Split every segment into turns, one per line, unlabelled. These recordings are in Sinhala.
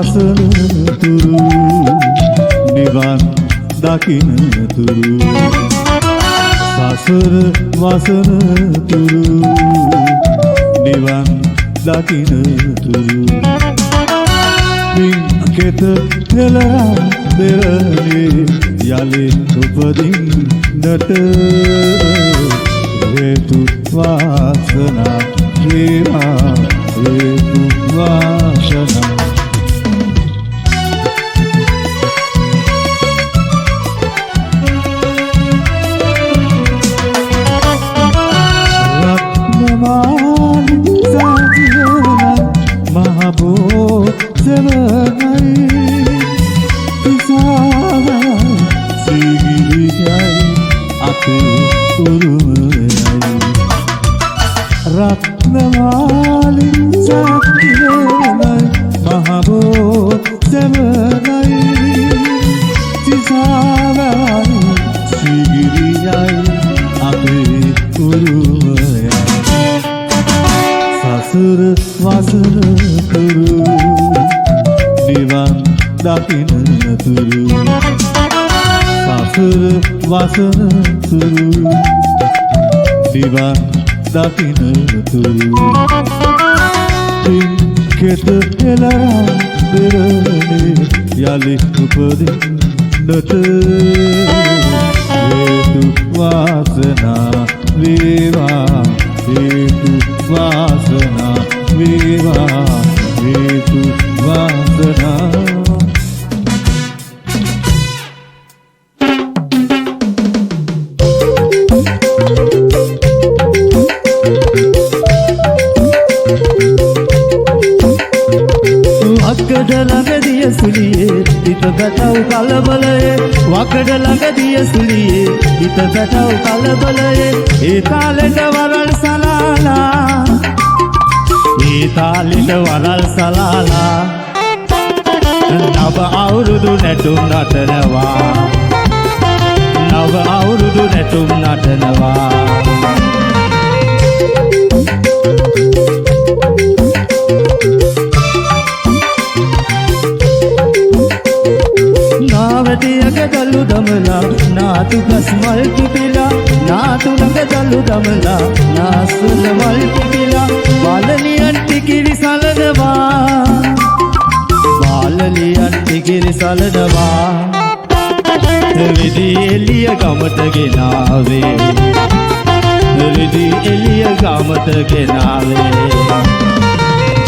වසන තුරු නිවන් දකින තුරු සසර වසන තුරු නිවන් දකින තුරු කෙත හෙළා දෙරණේ යලි උපදින්නට හේතු වාසනා වේවා හේතු වාසනා රත්නමාලි සාතියන මහබෝ සෙවනයි පිසාවයි සිගිරියයි අපේ උරුමයයි රත්නමාලි සාතියනයි මහබෝ සෙවනයි පිසාවයි සිගිරියයි අපේ උරුමයයි සසර වසන තුරු නිවන් දකින තුරු සසර වසන තුරු නිවන් දකින තුරු කෙත හෙළා දෙරණේ යලි උපදින්නට හේතු වාසනා වේවා හේතු වාසනා වේවා හේතු වාසනා වකඩ ළඟදිය සුලියේ හිත පැටව කලබලයේ වකඩ ළඟදිය සුලියේ හිත පැටව කලබලයේ ඒ තාලෙට වරල් සලාලා ඒ තාලෙට වරල් සලාලා නව අවුරුදු නැටුම් නටනවා නව අවුරුදු නැටුම් නටනවා නාවටියක දලු දමලා නාතු ගස් මල් පිපිලා නාතු ළඟ දලු දමලා නාසුල මල් පිපිලා බාලලියන් ටිකිරි සලනවා බාලලියන් ටිකිරි සලනවා විදි එළිය ගමට ගෙනාවේ විදි එළිය ගමට ගෙනාවේ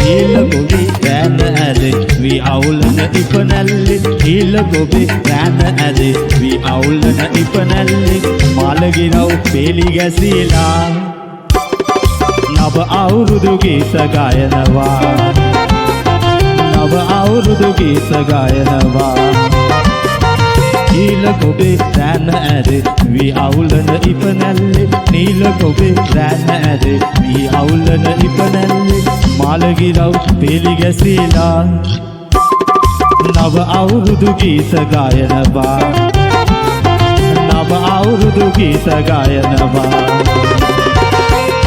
ඊළ ගොබි රැන ඇදේ වී අවුලන ඉපනැල්ලි ඊළ ගොබි රැන ඇදේ වී අවුලන ඉපනැල්ලි මාළගිරව් පෙලි ගැසීලා නව අවුරුදු ගීත ගායනවා නව අවුරුදු ගීත ගායනවා ඊළ ගොබි රැන ඇදේ වී අවුලන ඉපනැල්ලි නීල ගොබි රැන ඇදේ වී අවුලන ඉපනැල්ලි මාළගිරව් පෙලි ගැසීලා නව අවුරුදු ගීත ගායනවා නව අවුරුදු ගීත ගායනවා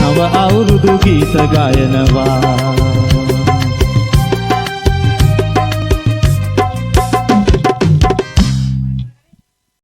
නව අවුරුදු ගීත ගායනවා